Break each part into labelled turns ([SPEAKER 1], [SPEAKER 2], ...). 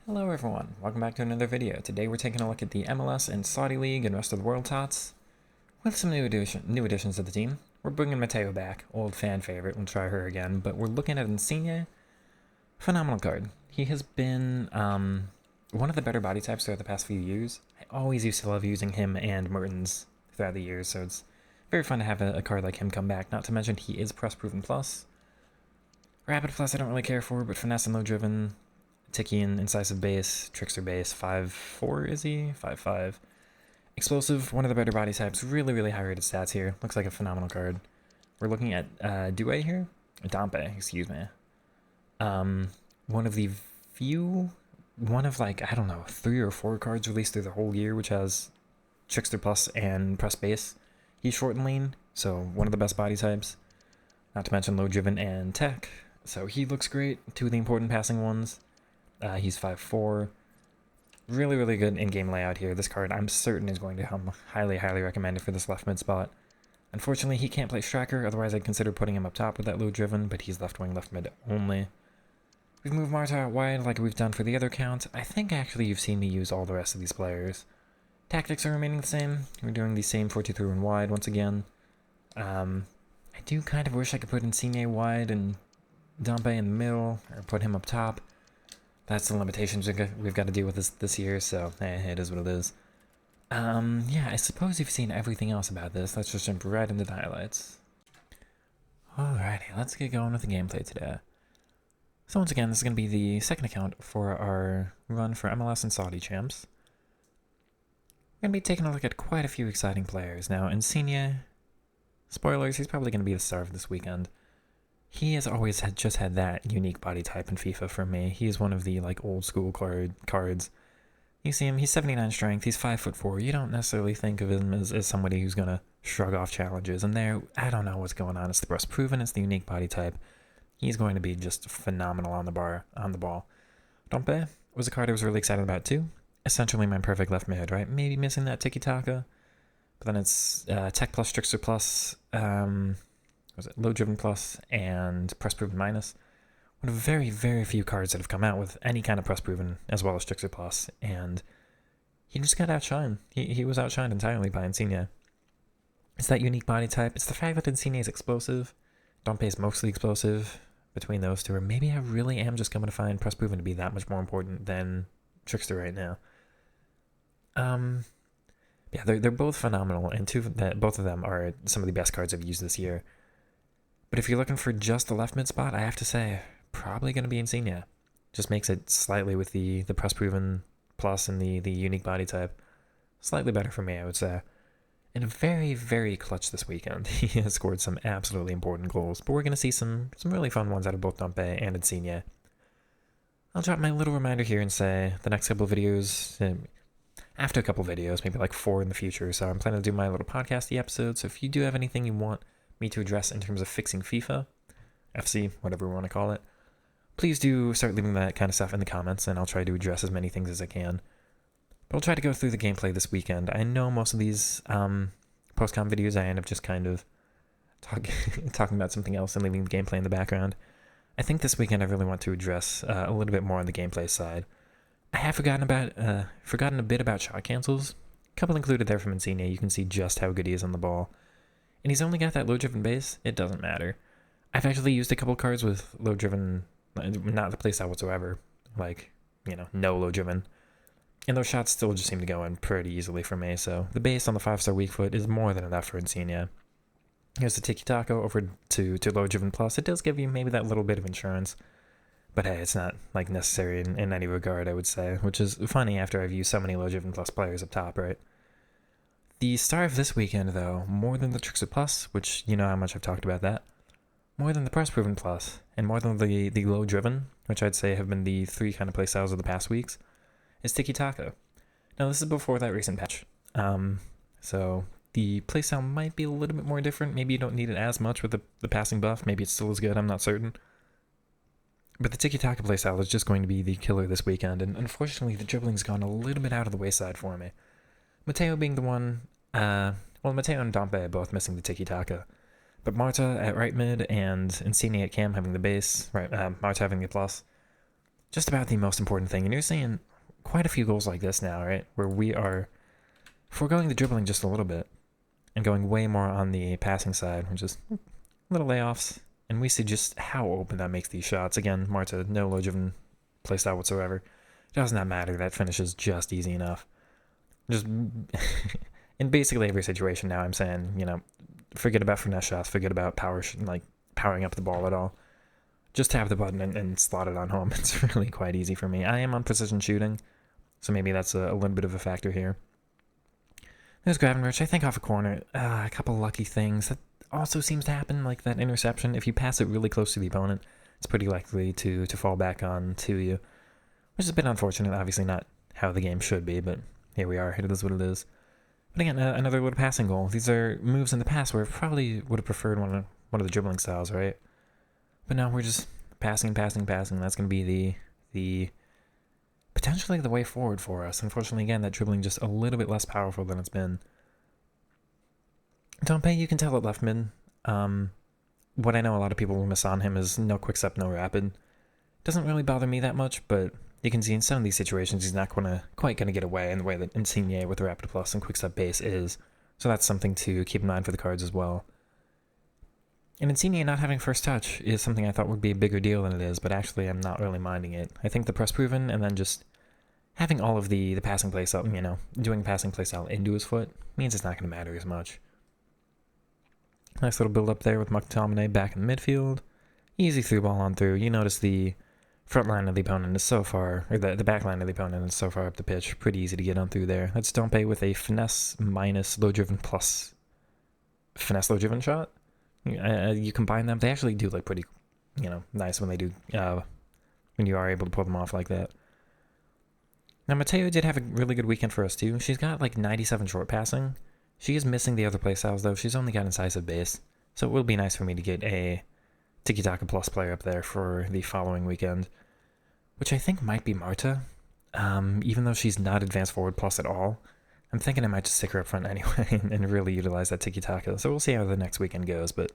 [SPEAKER 1] Hello everyone, welcome back to another video. Today we're taking a look at the MLS and Saudi League and rest of the world tots with some new additions to the team. We're bringing Mateo back, old fan favorite, we'll try her again, but we're looking at Insigne. Phenomenal card. He has been one of the better body types throughout the past few years. I always used to love using him and Mertens throughout the years, so it's very fun to have a card like him come back, not to mention he is press proven plus. Rapid plus I don't really care for, but finesse and low driven, Tiki and incisive base, trickster base, 5'4" is he? 5'5". Explosive, one of the better body types, really high rated stats here. Looks like a phenomenal card. We're looking at Due here? Dompe, excuse me. One of the few, one of like, I don't know, 3 or 4 cards released through the whole year, which has trickster plus and press base. He's short and lean, so one of the best body types. Not to mention low driven and tech. So he looks great, 2 of the important passing ones. He's 5'4". Really good in-game layout here. This card, I'm certain, is going to come highly recommended for this left mid spot. Unfortunately, he can't play striker, otherwise I'd consider putting him up top with that low driven, but he's left wing, left mid only. We've moved Marta out wide like we've done for the other count. I think actually you've seen me use all the rest of these players. Tactics are remaining the same. We're doing the same 4-2-3 and wide once again. I do kind of wish I could put Insigne wide and Dompe in the middle, or put him up top. That's the limitations we've got to deal with this year, so it is what it is. Yeah, I suppose you've seen everything else about this. Let's just jump right into the highlights. Alrighty, let's get going with the gameplay today. So once again, this is going to be the second account for our run for MLS and Saudi champs. We're going to be taking a look at quite a few exciting players. Now, Insigne, spoilers, he's probably going to be the star of this weekend. He has always just had that unique body type in FIFA for me. He is one of the like old school cards. You see him, he's 79 strength, he's 5'4". You don't necessarily think of him as somebody who's gonna shrug off challenges. And there, I don't know what's going on. It's the press proven, it's the unique body type. He's going to be just phenomenal on the ball. Dompe was a card I was really excited about too. Essentially my perfect left mid, right? Maybe missing that tiki-taka. But then it's tech plus, trickster plus, was it low driven plus and press proven minus. One of very few cards that have come out with any kind of press proven as well as trickster plus, and he just got outshined. He was outshined entirely by Insigne. It's that unique body type. It's the fact that Insigne is explosive. Dompe is mostly explosive between those two, or maybe I really am just coming to find press proven to be that much more important than trickster right now. Yeah, they're both phenomenal, and both of them are some of the best cards I've used this year. But if you're looking for just the left mid spot, I have to say, probably going to be Insigne. Just makes it slightly with the press proven plus and the unique body type. Slightly better for me, I would say. And very clutch this weekend. He has scored some absolutely important goals. But we're going to see some really fun ones out of both Dompe and Insigne. I'll drop my little reminder here and say the next couple of videos, after a couple of videos, maybe like 4 in the future. So I'm planning to do my little podcasty episode. So if you do have anything you want me to address in terms of fixing FIFA, FC, whatever we want to call it, please do start leaving that kind of stuff in the comments, and I'll try to address as many things as I can. But I'll try to go through the gameplay this weekend. I know most of these post-com videos I end up just kind of talking about something else and leaving the gameplay in the background. I think this weekend I really want to address a little bit more on the gameplay side. I have forgotten a bit about shot cancels. A couple included there from Insigne. You can see just how good he is on the ball. And he's only got that low-driven base. It doesn't matter. I've actually used a couple cards with low-driven, not the playstyle whatsoever, like, no low-driven. And those shots still just seem to go in pretty easily for me, so the base on the 5-star weak foot is more than enough for Insigne. Here's the tiki-taka over to low-driven plus. It does give you maybe that little bit of insurance, but hey, it's not like necessary in any regard, I would say, which is funny after I've used so many low-driven plus players up top, right? The star of this weekend, though, more than the Trickster Plus, which you know how much I've talked about that, more than the Press Proven Plus, and more than the Low Driven, which I'd say have been the 3 kind of playstyles of the past weeks, is Tiki-Taka. Now, this is before that recent patch, so the playstyle might be a little bit more different. Maybe you don't need it as much with the passing buff. Maybe it's still as good, I'm not certain. But the Tiki-Taka playstyle is just going to be the killer this weekend, and unfortunately the dribbling's gone a little bit out of the wayside for me. Mateo being the one, Mateo and Dompe both missing the tiki-taka. But Marta at right mid and Insigne at cam having the base, right, Marta having the plus. just about the most important thing. And you're seeing quite a few goals like this now, right? Where we are foregoing the dribbling just a little bit and going way more on the passing side, which is little layoffs. And we see just how open that makes these shots. Again, Marta, no low-driven playstyle whatsoever. Does not matter. That finish is just easy enough. Just in basically every situation now, I'm saying, forget about finesse shots, forget about powering up the ball at all. Just tap the button and slot it on home. It's really quite easy for me. I am on precision shooting, so maybe that's a little bit of a factor here. There's Gravenberch, I think off a corner. A couple lucky things. That also seems to happen, like that interception. If you pass it really close to the opponent, it's pretty likely to fall back on to you, which is a bit unfortunate. Obviously not how the game should be, but here we are. It is what it is. But again, another little passing goal. These are moves in the past where I probably would have preferred one of the dribbling styles, right? But now we're just passing. That's going to be the potentially the way forward for us. Unfortunately, again, that dribbling just a little bit less powerful than it's been. Dompe, you can tell at left mid. What I know a lot of people will miss on him is no quick step, no rapid. Doesn't really bother me that much, but you can see in some of these situations he's not quite going to get away in the way that Insigne with the rapid plus and quick step base is. So that's something to keep in mind for the cards as well. And Insigne not having first touch is something I thought would be a bigger deal than it is, but actually I'm not really minding it. I think the press proven and then just having all of the passing play style, doing passing play style into his foot means it's not going to matter as much. Nice little build up there with McTominay back in the midfield. Easy through ball on through. You notice the front line of the opponent is so far, or the back line of the opponent is so far up the pitch. Pretty easy to get on through there. That's Dompe with a finesse minus low driven plus finesse low driven shot. You combine them, they actually do look pretty, nice when they do, when you are able to pull them off like that. Now, Mateo did have a really good weekend for us, too. She's got, 97 short passing. She is missing the other playstyles, though. She's only got incisive base. So it will be nice for me to get a tiki-taka plus player up there for the following weekend, which I think might be Marta, even though she's not advanced forward plus at all. I'm thinking I might just stick her up front anyway and really utilize that tiki-taka. So we'll see how the next weekend goes. But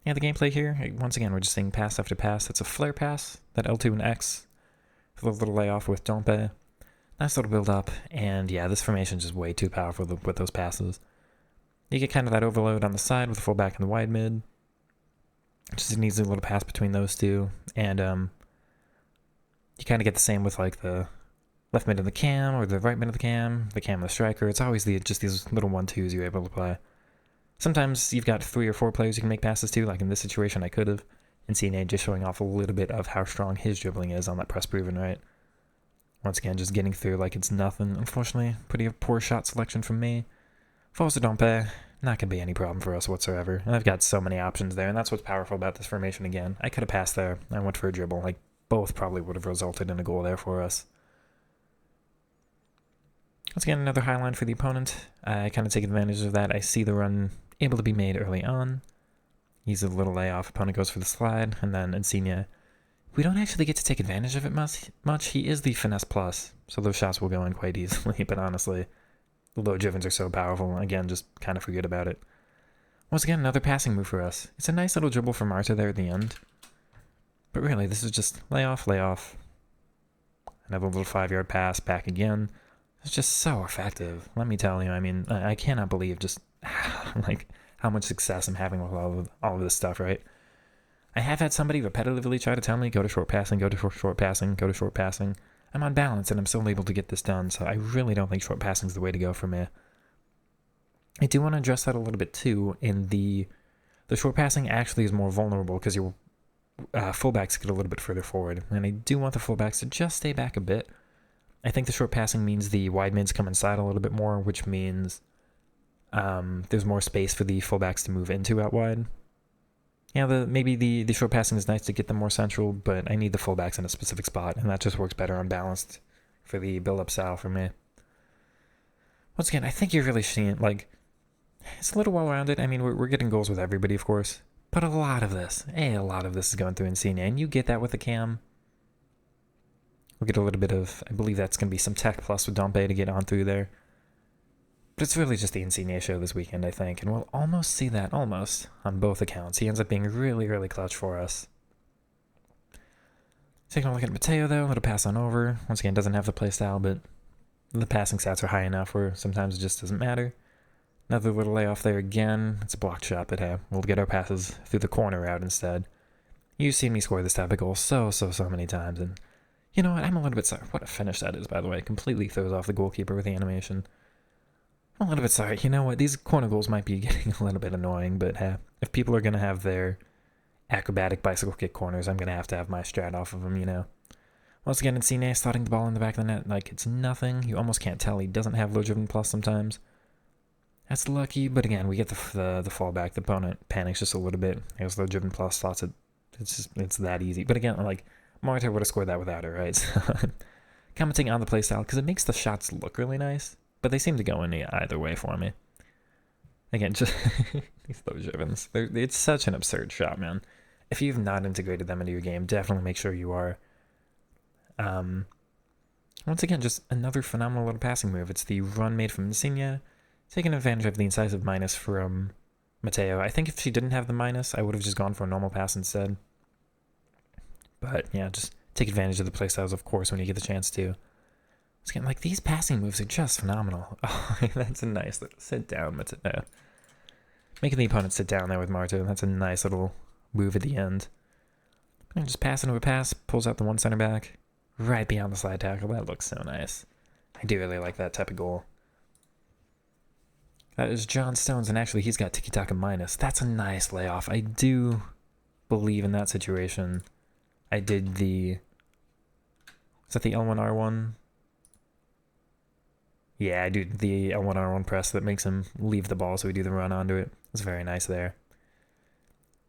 [SPEAKER 1] yeah, the gameplay here, once again, we're just seeing pass after pass. It's a flare pass, that L2 and X, for the little layoff with Dompe. Nice little build up. And yeah, this formation is just way too powerful with those passes. You get kind of that overload on the side with the fullback and the wide mid. Just needs a little pass between those two. And you kind of get the same with the left mid of the cam, or the right mid of the cam and the striker. It's always just these little 1-2s you're able to play. Sometimes you've got 3 or 4 players you can make passes to, like in this situation I could have. And Insigne just showing off a little bit of how strong his dribbling is on that press proven, right? Once again, just getting through like it's nothing. Unfortunately, pretty poor shot selection from me. Falls to Dompe, not going to be any problem for us whatsoever. And I've got so many options there, and that's what's powerful about this formation again. I could have passed there. I went for a dribble. Both probably would have resulted in a goal there for us. Once again, another high line for the opponent. I kind of take advantage of that. I see the run able to be made early on. He's a little layoff. Opponent goes for the slide, and then Insigne. We don't actually get to take advantage of it much. He is the finesse plus, so those shots will go in quite easily, but honestly, the low drivens are so powerful. Again, just kind of forget about it. Once again, another passing move for us. It's a nice little dribble from Marta there at the end. But really, this is just layoff. Another little 5-yard pass, back again. It's just so effective. Let me tell you, I cannot believe just how much success I'm having with all of this stuff, right? I have had somebody repetitively try to tell me, go to short passing. I'm on balance, and I'm still able to get this done, so I really don't think short passing is the way to go for me. I do want to address that a little bit, too. In the short passing actually is more vulnerable because your fullbacks get a little bit further forward, and I do want the fullbacks to just stay back a bit. I think the short passing means the wide mids come inside a little bit more, which means there's more space for the fullbacks to move into out wide. Yeah, maybe the short passing is nice to get them more central, but I need the fullbacks in a specific spot, and that just works better unbalanced for the build-up style for me. Once again, I think you're really seeing, it's a little well-rounded. We're getting goals with everybody, of course, but a lot of this is going through Insigne, and you get that with the cam. We'll get a little bit of, I believe that's going to be some tech plus with Dompe to get on through there. But it's really just the Insigne show this weekend, I think, and we'll almost see that, on both accounts. He ends up being really, really clutch for us. Taking a look at Mateo, though, little pass on over. Once again, doesn't have the playstyle, but the passing stats are high enough where sometimes it just doesn't matter. Another little layoff there again. It's a blocked shot, but hey, we'll get our passes through the corner route instead. You've seen me score this type of goal so many times, and you know what? I'm a little bit sorry. What a finish that is, by the way. Completely throws off the goalkeeper with the animation. I'm a little bit sorry. You know what? These corner goals might be getting a little bit annoying, but hey, if people are going to have their acrobatic bicycle kick corners, I'm going to have my strat off of them, you know. Once again, Insigne slotting the ball in the back of the net like it's nothing. You almost can't tell he doesn't have low driven plus sometimes. That's lucky, but again, we get the fallback. The opponent panics just a little bit. He has low driven plus, slots it. It's that easy. But again, like, Marta would have scored that without her, right? So, commenting on the playstyle, because it makes the shots look really nice, but they seem to go in either way for me. Again, just these low drivens. It's such an absurd shot, man. If you've not integrated them into your game, definitely make sure you are. Once again, just another phenomenal little passing move. It's the run made from Insigne, taking advantage of the incisive minus from Mateo. I think if she didn't have the minus, I would have just gone for a normal pass instead. But yeah, just take advantage of the playstyles, of course, when you get the chance to. It's getting like these passing moves are just phenomenal. Oh, that's a nice little sit down, Mateo. Making the opponent sit down there with Marta. That's a nice little move at the end. And just passing over pass, pulls out the one center back, right beyond the slide tackle. That looks so nice. I do really like that type of goal. That is John Stones, and actually he's got tiki-taka minus. That's a nice layoff. I do believe in that situation. I did the... Is that the L1R1? Yeah, I do the L1R1 press that makes him leave the ball, so we do the run onto it. It's very nice there.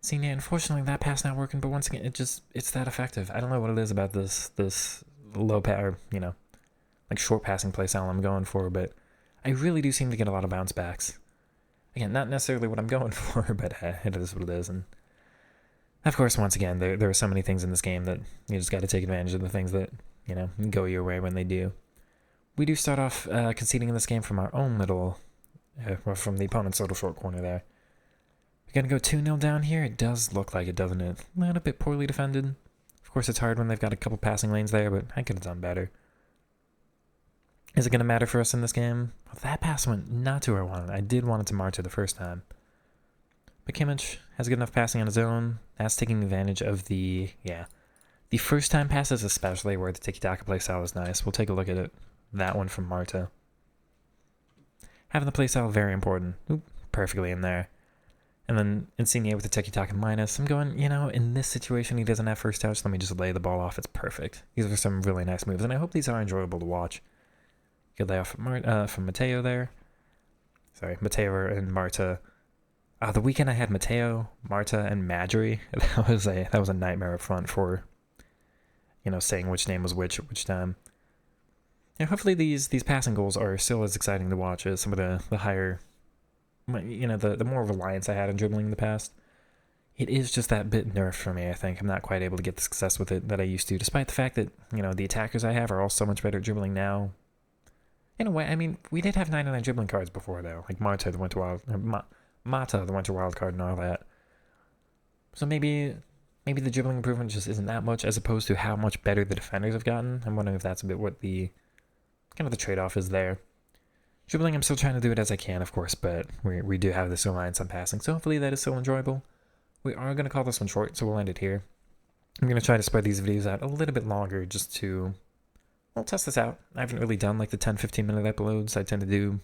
[SPEAKER 1] Seeing, yeah, unfortunately that pass not working, but once again, it's that effective. I don't know what it is about this low power, you know, like short passing play style I'm going for, but I really do seem to get a lot of bounce backs. Again, not necessarily what I'm going for, but it is what it is. And of course, once again, there are so many things in this game that you just got to take advantage of the things that, you know, go your way when they do. We do start off conceding in this game from our own little, from the opponent's little short corner there. We're going to go 2-0 down here. It does look like it, doesn't it? A little bit poorly defended. Of course, it's hard when they've got a couple passing lanes there, but I could have done better. Is it going to matter for us in this game? Well, that pass went not to where I wanted. I did want it to Marta the first time. But Kimmich has good enough passing on his own. That's taking advantage of the first time passes especially, where the tiki-taka playstyle is nice. We'll take a look at it. That one from Marta. Having the playstyle, very important. Oop, perfectly in there. And then Insigne with the tiki-taka minus. I'm going, you know, in this situation, he doesn't have first touch. Let me just lay the ball off. It's perfect. These are some really nice moves, and I hope these are enjoyable to watch. Good layoff from Mateo there. Sorry, Mateo and Marta. The weekend I had Mateo, Marta, and Madry. That was a nightmare up front for, you know, saying which name was which at which time. Yeah, hopefully these passing goals are still as exciting to watch as some of the higher, you know, the more reliance I had on dribbling in the past. It is just that bit nerfed for me, I think. I'm not quite able to get the success with it that I used to, despite the fact that, you know, the attackers I have are all so much better at dribbling now. In a way, I mean, we did have 99 dribbling cards before, though. Like Mata, the Winter Wild card and all that. So maybe the dribbling improvement just isn't that much, as opposed to how much better the defenders have gotten. I'm wondering if that's a bit what the trade-off is there. Dribbling, I'm still trying to do it as I can, of course, but we do have this reliance on passing, so hopefully that is still enjoyable. We are going to call this one short, so we'll end it here. I'm going to try to spread these videos out a little bit longer just to, well, test this out. I haven't really done like the 10-15 minute uploads. I tend to do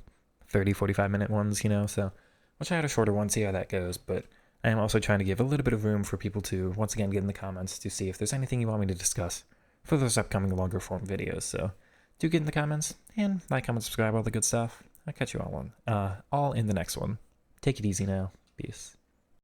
[SPEAKER 1] 30-45 minute ones, you know, so we'll try out a shorter one, see how that goes, but I am also trying to give a little bit of room for people to, once again, get in the comments to see if there's anything you want me to discuss for those upcoming longer form videos, so do get in the comments, and like, comment, subscribe, all the good stuff. I'll catch you all in the next one. Take it easy now. Peace.